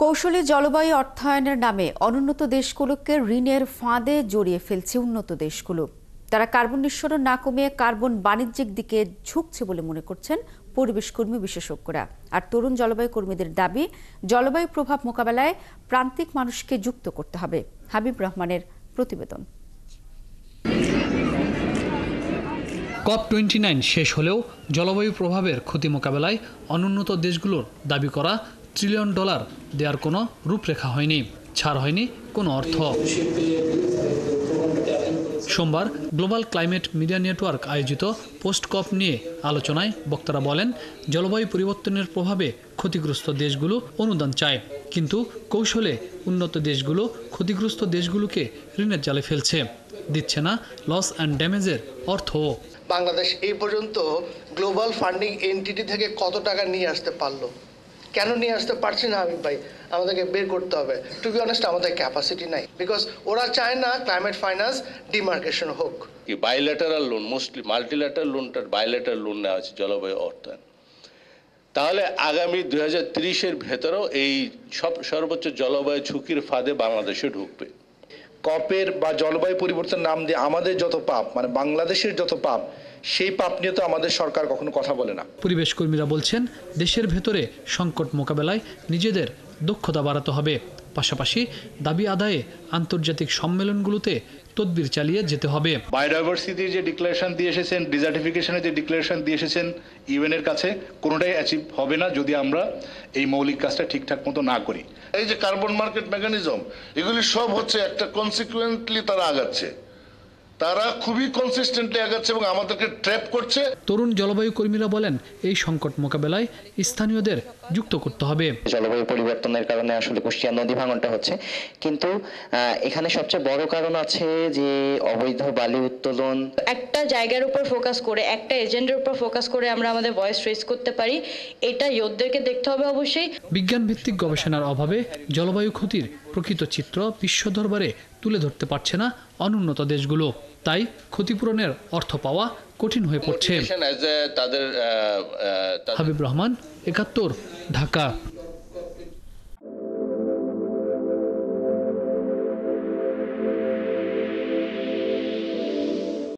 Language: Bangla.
কৌশলী জলবায়ু অর্থায়নের নামে অনুন্নত দেশগুলোকে ঋণের ফাঁদে জড়িয়ে ফেলছে উন্নত দেশগুলো। তারা কার্বন নিঃসরণ না কমিয়ে কার্বন বাণিজ্যিক দিকে ঝুঁকছে বলে মনে করছেন পরিবেশ কর্মী বিশেষজ্ঞরা। আর তরুণ জলবায়ু কর্মীদের দাবি, জলবায়ু প্রভাব মোকাবেলায় প্রান্তিক মানুষকে যুক্ত করতে হবে। হাবিব রহমানের প্রতিবেদন। COP29 শেষ হলেও জলবায়ু প্রভাবের ক্ষতি মোকাবেলায় অনুন্নত দেশগুলোর দাবি করা $1 ট্রিলিয়ন দেওয়ার কোনো রূপরেখা হয়নি, ছাড় হয়নি কোনো অর্থ। সোমবার গ্লোবাল ক্লাইমেট মিডিয়া নেটওয়ার্ক আয়োজিত পোস্ট কপ নিয়ে আলোচনায় বক্তারা বলেন, জলবায়ু পরিবর্তনের প্রভাবে ক্ষতিগ্রস্ত দেশগুলো অনুদান চায়, কিন্তু কৌশলে উন্নত দেশগুলো ক্ষতিগ্রস্ত দেশগুলোকে ঋণের জালে ফেলছে, দিচ্ছে না লস অ্যান্ড ড্যামেজের অর্থও। বাংলাদেশ এই পর্যন্ত গ্লোবাল ফান্ডিং এনটিটি থেকে কত টাকা নিয়ে আসতে পারলো? কেন নিয়ে আসতে পারছি না হাবিব ভাই? আমাদেরকে বের করতে হবে। টু বি অনেস্ট, আমাদের ক্যাপাসিটি নাই, বিকজ ওরা চায় না ক্লাইমেট ফাইন্যান্স ডিমার্কেশন হোক। বাইল্যাটারাল লোন, মোস্টলি মাল্টিল্যাটারাল লোনটা বাইল্যাটারাল লোন নেওয়া হচ্ছে জলবায়ু অর্থায়ন। তাহলে আগামী 2030-এর ভেতরেও এই সর্বোচ্চ জলবায়ু ঝুঁকির ফাঁদে বাংলাদেশে ঢুকবে। কপের বা জলবায়ু পরিবর্তন নাম দিয়ে আমাদের যত পাপ, মানে বাংলাদেশের যত পাপ, সেই পাপ নিয়ে তো আমাদের সরকার কখনো কথা বলে না। পরিবেশ কর্মীরা বলছেন, দেশের ভেতরে সংকট মোকাবেলায় নিজেদের দক্ষতা বাড়াতে হবে, পাশাপাশি দাবি আদায়ে আন্তর্জাতিক সম্মেলনগুলোতে তদবির চালিয়ে যেতে হবে। বায়োডাইভার্সিটির যে ডিক্লারেশন দিয়ে এসেছেন, ডিজার্টিফিকেশনের যে ডিক্লারেশন দিয়ে এসেছেন ইউএনের কাছে, কোনোটাই অ্যাচিভ হবে না যদি আমরা এই মৌলিক কাজটা ঠিকঠাক মতো না করি। এই যে কার্বন মার্কেট মেকানিজম, এগুলি সব হচ্ছে একটা কনসিকুয়েন্টলি তারা আগাচ্ছে, তারা খুবই কনসিস্টেন্টলি আগাচ্ছে এবং আমাদেরকে ট্র্যাপ করছে। তরুণ জলবায়ু কর্মীরা বলেন, এই সংকট মোকাবেলায় স্থানীয়দের যুক্ত করতে হবে। জলবায়ু পরিবর্তনের কারণে আসলে কুষ্টিয়া নদী ভাঙনটা হচ্ছে, কিন্তু এখানে সবচেয়ে বড় কারণ আছে যে অবৈধ বালি উত্তোলন। একটা জায়গার উপর ফোকাস করে, একটা এজেন্ডার উপর ফোকাস করে আমরা আমাদের ভয়েস রেজ করতে পারি, এটা ইয়োধদেরকে দেখতে হবে অবশ্যই। বিজ্ঞান ভিত্তিক গবেষণার অভাবে জলবায়ু ক্ষতির প্রকৃত চিত্র বিশ্ব দরবারে তুলে ধরতে পারছে না অনুন্নত দেশগুলো, তাই ক্ষতিপূরণের অর্থ পাওয়া কঠিন হয়ে পড়ছে। হাবিব রহমান, ৭১, ঢাকা।